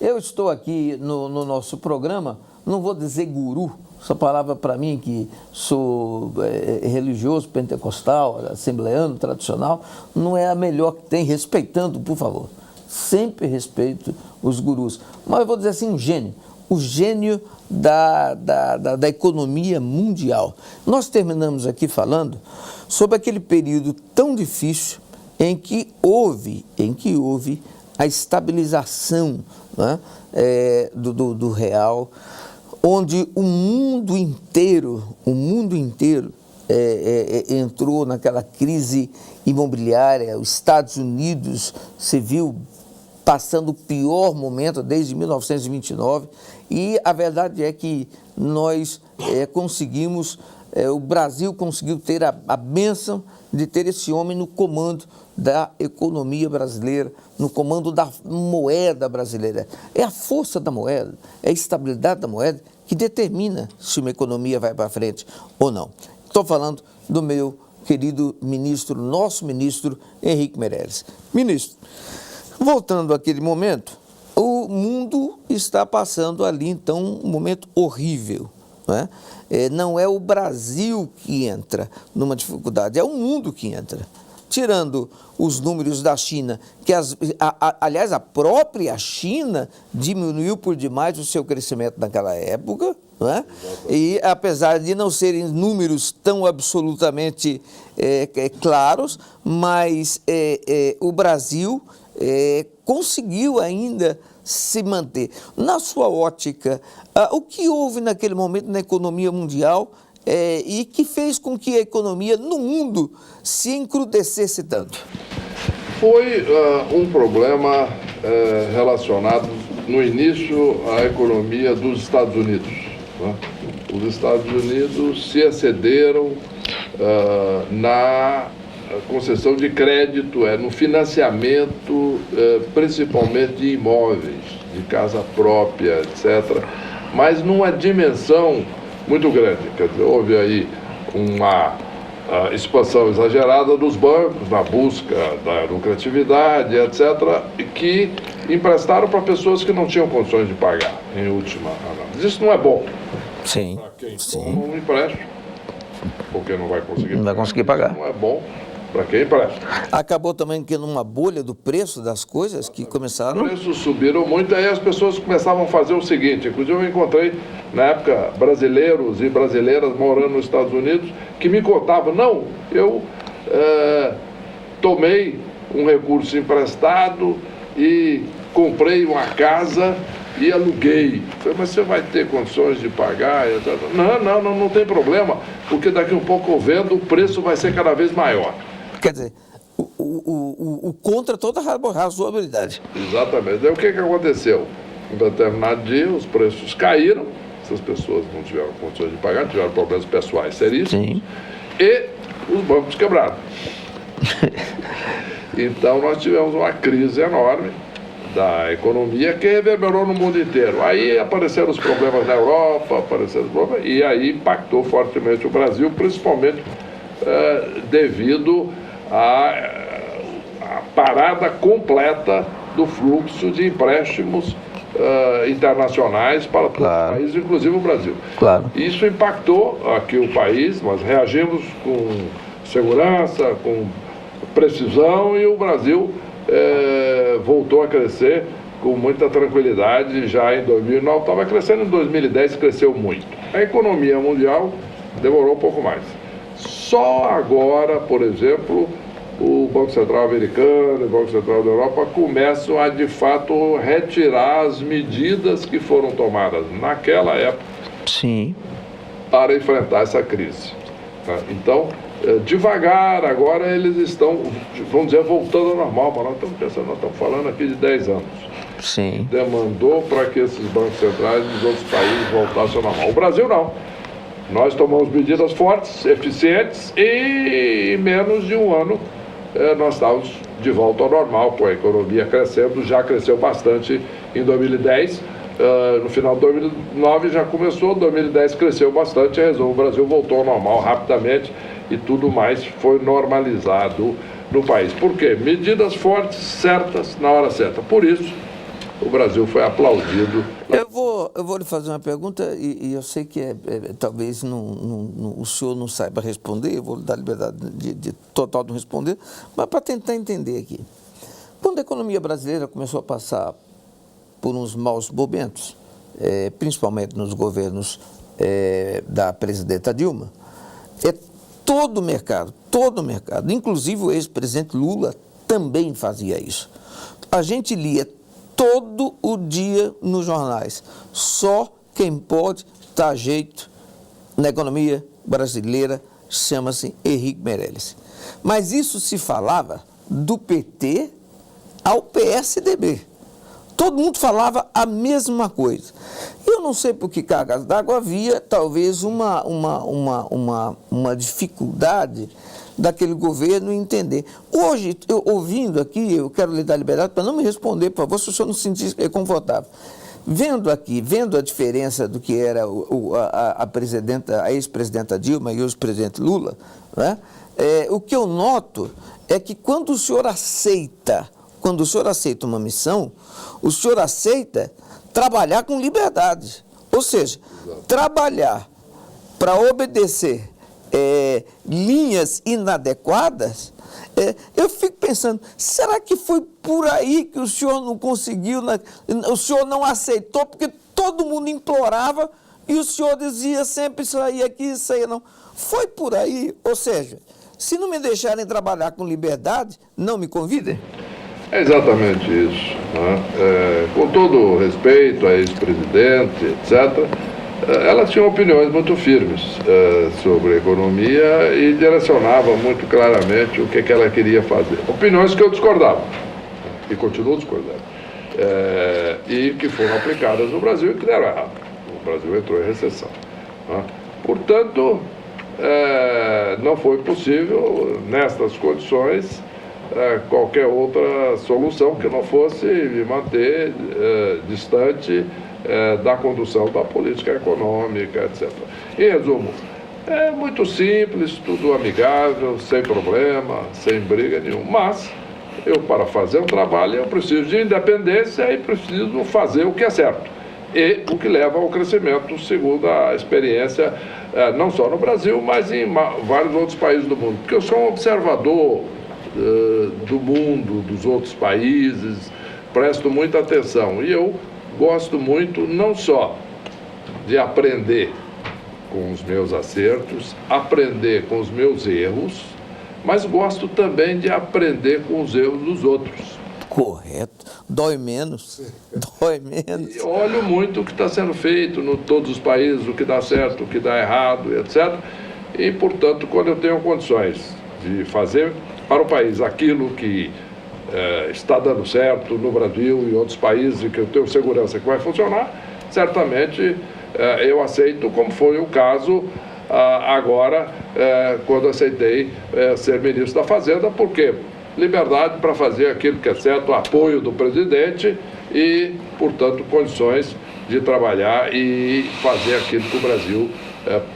Eu estou aqui no nosso programa, não vou dizer guru, essa palavra para mim, que sou religioso, pentecostal, assembleano, tradicional, não é a melhor que tem, respeitando, por favor. Sempre respeito os gurus. Mas eu vou dizer assim, um gênio. O gênio da economia mundial. Nós terminamos aqui falando sobre aquele período tão difícil em que houve a estabilização, né, do real, onde o mundo inteiro entrou naquela crise imobiliária. Os Estados Unidos se viu passando o pior momento desde 1929, e a verdade é que nós conseguimos, o Brasil conseguiu ter a bênção de ter esse homem no comando da economia brasileira, no comando da moeda brasileira. É a força da moeda, é a estabilidade da moeda que determina se uma economia vai para frente ou não. Estou falando do meu querido ministro, nosso ministro Henrique Meirelles. Ministro, voltando àquele momento, o mundo está passando ali, então, um momento horrível, né? Não é o Brasil que entra numa dificuldade, é o mundo que entra. Tirando os números da China, que aliás, a própria China diminuiu por demais o seu crescimento naquela época, né? E apesar de não serem números tão absolutamente claros, mas o Brasil conseguiu ainda se manter. Na sua ótica, o que houve naquele momento na economia mundial e que fez com que a economia no mundo se encrudecesse tanto? Foi um problema relacionado, no início, à economia dos Estados Unidos, né? Os Estados Unidos se excederam na concessão de crédito, no financiamento, principalmente de imóveis, de casa própria, etc., mas numa dimensão muito grande. Quer dizer, houve aí uma expansão exagerada dos bancos na busca da lucratividade, etc., que emprestaram para pessoas que não tinham condições de pagar, em última análise. Isso não é bom. Sim. Para quem toma um empréstimo, porque não vai conseguir pagar. Isso não é bom para quem empresta. Acabou também que numa bolha do preço das coisas que começaram... Os preços subiram muito, aí as pessoas começavam a fazer o seguinte, inclusive eu encontrei, na época, brasileiros e brasileiras morando nos Estados Unidos, que me contavam, não, eu tomei um recurso emprestado e comprei uma casa e aluguei. Falei, mas você vai ter condições de pagar? Não tem problema, porque daqui a um pouco eu vendo, o preço vai ser cada vez maior. Quer dizer, o contra toda razoabilidade. Exatamente. Aí o que aconteceu? Em determinado dia, os preços caíram, essas pessoas não tiveram condições de pagar, tiveram problemas pessoais seríssimos. Sim. E os bancos quebraram. Então, nós tivemos uma crise enorme da economia que reverberou no mundo inteiro. Aí apareceram os problemas na Europa, e aí impactou fortemente o Brasil, principalmente devido à parada completa do fluxo de empréstimos internacionais para todos os países, inclusive o Brasil. Claro. Isso impactou aqui o país, nós reagimos com segurança, com precisão, e o Brasil voltou a crescer com muita tranquilidade já em 2009. Estava crescendo em 2010, cresceu muito. A economia mundial demorou um pouco mais. Só agora, por exemplo, o Banco Central americano e o Banco Central da Europa começam a, de fato, retirar as medidas que foram tomadas naquela época. Sim. Para enfrentar essa crise. Então, devagar, agora eles estão, vamos dizer, voltando ao normal, mas nós estamos falando aqui de 10 anos. Sim. Demandou para que esses bancos centrais dos outros países voltassem ao normal. O Brasil não. Nós tomamos medidas fortes, eficientes, e em menos de um ano nós estávamos de volta ao normal, com a economia crescendo, já cresceu bastante em 2010, no final de 2009 já começou, 2010 cresceu bastante, o Brasil voltou ao normal rapidamente e tudo mais foi normalizado no país. Por quê? Medidas fortes, certas, na hora certa. Por isso, o Brasil foi aplaudido. Eu vou lhe fazer uma pergunta e eu sei que talvez o senhor não saiba responder, eu vou lhe dar liberdade de total de responder, mas para tentar entender aqui. Quando a economia brasileira começou a passar por uns maus momentos, principalmente nos governos da presidenta Dilma, todo o mercado, inclusive o ex-presidente Lula também fazia isso. A gente lia todo o dia nos jornais, só quem pode dar jeito na economia brasileira chama-se Henrique Meirelles. Mas isso se falava do PT ao PSDB. Todo mundo falava a mesma coisa. Eu não sei por que cargas d'água havia talvez uma dificuldade daquele governo em entender. Hoje, ouvindo aqui, eu quero lhe dar liberdade para não me responder, por favor, se o senhor não se sentir confortável. Vendo a diferença do que era a ex-presidenta Dilma e o ex-presidente Lula, né? O que eu noto é que quando o senhor aceita uma missão, o senhor aceita trabalhar com liberdade. Ou seja, trabalhar para obedecer linhas inadequadas. Eu fico pensando, será que foi por aí que o senhor não conseguiu, o senhor não aceitou, porque todo mundo implorava e o senhor dizia sempre isso aí aqui, isso aí não. Foi por aí, ou seja, se não me deixarem trabalhar com liberdade, não me convidem? É exatamente isso, né? Com todo o respeito a ex-presidente, etc., ela tinha opiniões muito firmes sobre a economia e direcionava muito claramente o que ela queria fazer. Opiniões que eu discordava, e continuo discordando, e que foram aplicadas no Brasil e que deram errado. O Brasil entrou em recessão, né? Portanto, não foi possível, nestas condições, qualquer outra solução que não fosse me manter distante da condução da política econômica, etc. Em resumo, é muito simples, tudo amigável, sem problema, sem briga nenhuma. Mas para fazer um trabalho, eu preciso de independência e preciso fazer o que é certo. E o que leva ao crescimento, segundo a experiência, não só no Brasil, mas em vários outros países do mundo. Porque eu sou um observador do mundo, dos outros países, presto muita atenção. E eu gosto muito não só de aprender com os meus acertos, aprender com os meus erros, mas gosto também de aprender com os erros dos outros. Correto. Dói menos. Dói menos. E olho muito o que está sendo feito em todos os países, o que dá certo, o que dá errado, etc. E, portanto, quando eu tenho condições de fazer para o país aquilo que está dando certo no Brasil e em outros países e que eu tenho segurança que vai funcionar, certamente eu aceito, como foi o caso agora, quando aceitei ser ministro da Fazenda, porque liberdade para fazer aquilo que é certo, apoio do presidente e, portanto, condições de trabalhar e fazer aquilo que o Brasil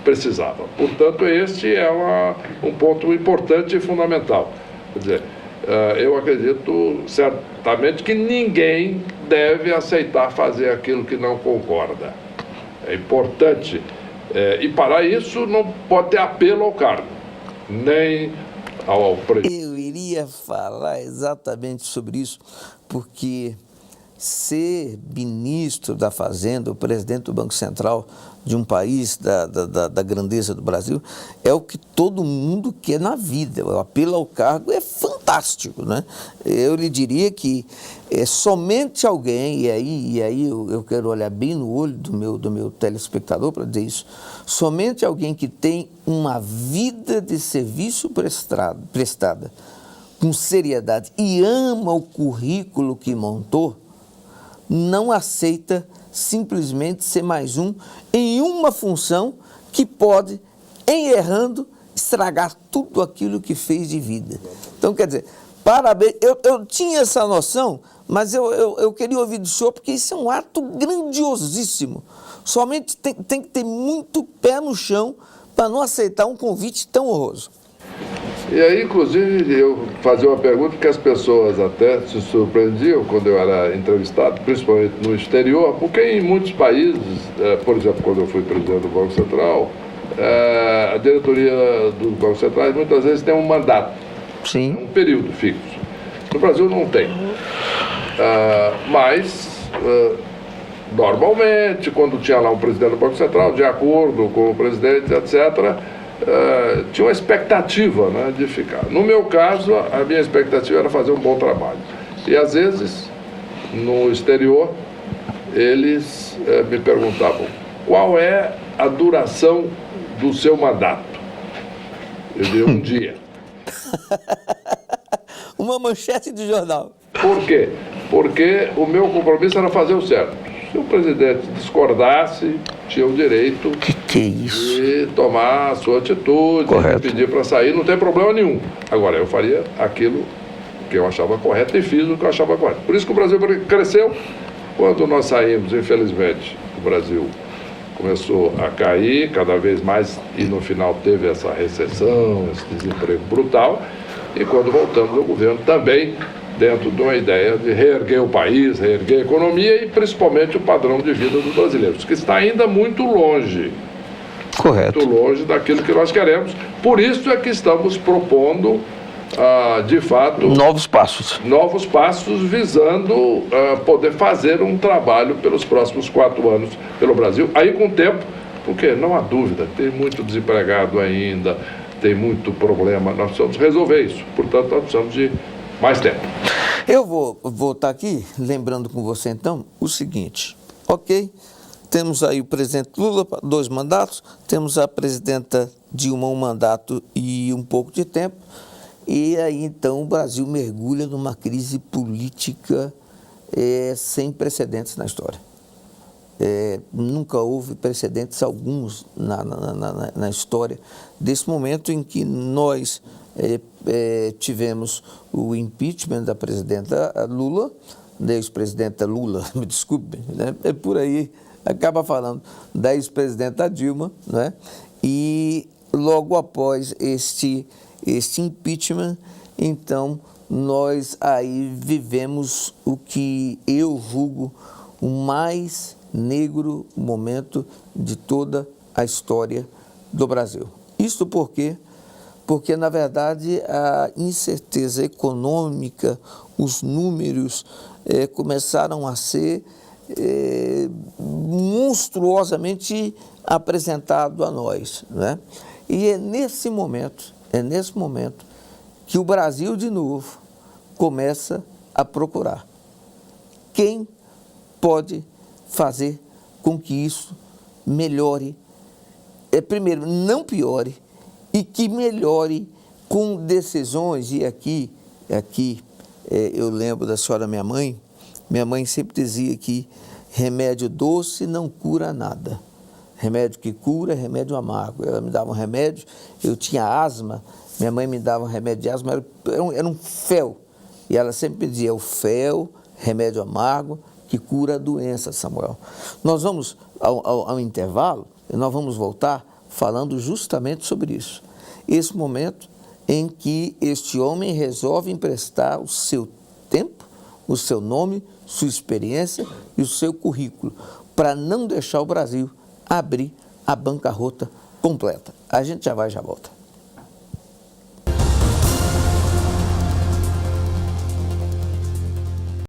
precisava. Portanto, este é um ponto importante e fundamental. Quer dizer, eu acredito certamente que ninguém deve aceitar fazer aquilo que não concorda. É importante. E para isso não pode ter apelo ao cargo, nem ao presidente. Eu iria falar exatamente sobre isso, porque ser ministro da Fazenda, o presidente do Banco Central de um país da grandeza do Brasil, é o que todo mundo quer na vida. O apelo ao cargo é fantástico, né? Eu lhe diria que somente alguém, e aí eu quero olhar bem no olho do meu telespectador para dizer isso, somente alguém que tem uma vida de serviço prestada com seriedade e ama o currículo que montou, não aceita simplesmente ser mais um em uma função que pode, em errando, estragar tudo aquilo que fez de vida. Então, quer dizer, parabéns. Eu tinha essa noção, mas eu queria ouvir do senhor, porque isso é um ato grandiosíssimo. Somente tem que ter muito pé no chão para não aceitar um convite tão honroso. E aí, inclusive, eu fazia uma pergunta que as pessoas até se surpreendiam quando eu era entrevistado, principalmente no exterior, porque em muitos países, por exemplo, quando eu fui presidente do Banco Central, a diretoria dos bancos centrais muitas vezes tem um mandato, Sim. um período fixo. No Brasil não tem. Mas, normalmente, quando tinha lá um presidente do Banco Central, de acordo com o presidente, etc., tinha uma expectativa, né, de ficar. No meu caso, a minha expectativa era fazer um bom trabalho. E, às vezes, no exterior, eles me perguntavam qual é a duração do seu mandato. Eu dei um dia. Uma manchete de jornal. Por quê? Porque o meu compromisso era fazer o certo. Se o presidente discordasse, tinha o direito Que é isso? de tomar a sua atitude, Correto. de pedir para sair, não tem problema nenhum. Agora, eu faria aquilo que eu achava correto e fiz o que eu achava correto. Por isso que o Brasil cresceu. Quando nós saímos, infelizmente, o Brasil começou a cair cada vez mais e no final teve essa recessão, esse desemprego brutal. E quando voltamos ao governo também, dentro de uma ideia de reerguer o país, reerguer a economia e principalmente o padrão de vida dos brasileiros, que está ainda muito longe. Correto. Muito longe daquilo que nós queremos. Por isso é que estamos propondo, de fato, Novos passos visando poder fazer um trabalho pelos próximos 4 anos pelo Brasil. Aí com o tempo, porque não há dúvida, tem muito desempregado ainda, tem muito problema, nós precisamos resolver isso. Portanto, nós precisamos de mais tempo. Eu vou estar aqui lembrando com você, então, o seguinte, ok? Temos aí o presidente Lula, 2 mandatos, temos a presidenta Dilma, 1 mandato e um pouco de tempo, e aí, então, o Brasil mergulha numa crise política sem precedentes na história. Nunca houve precedentes alguns na história desse momento em que nós tivemos o impeachment da presidenta Lula, da ex-presidenta Lula, me desculpe, né? Por aí acaba falando da ex-presidenta Dilma, né? E logo após este impeachment, então nós aí vivemos o que eu julgo o mais negro momento de toda a história do Brasil. Isso por quê? Porque, na verdade, a incerteza econômica, os números começaram a ser monstruosamente apresentados a nós, né? E é nesse momento que o Brasil, de novo, começa a procurar quem pode fazer com que isso melhore, primeiro, não piore, e que melhore com decisões. E aqui eu lembro da senhora minha mãe sempre dizia que remédio doce não cura nada. Remédio que cura é remédio amargo. Ela me dava um remédio, eu tinha asma, minha mãe me dava um remédio de asma, era um fel. E ela sempre dizia, o fel, remédio amargo, que cura a doença, Samuel. Nós vamos ao intervalo, e nós vamos voltar falando justamente sobre isso. Esse momento em que este homem resolve emprestar o seu tempo, o seu nome, sua experiência e o seu currículo, para não deixar o Brasil abrir a bancarrota completa. A gente já vai, já volta.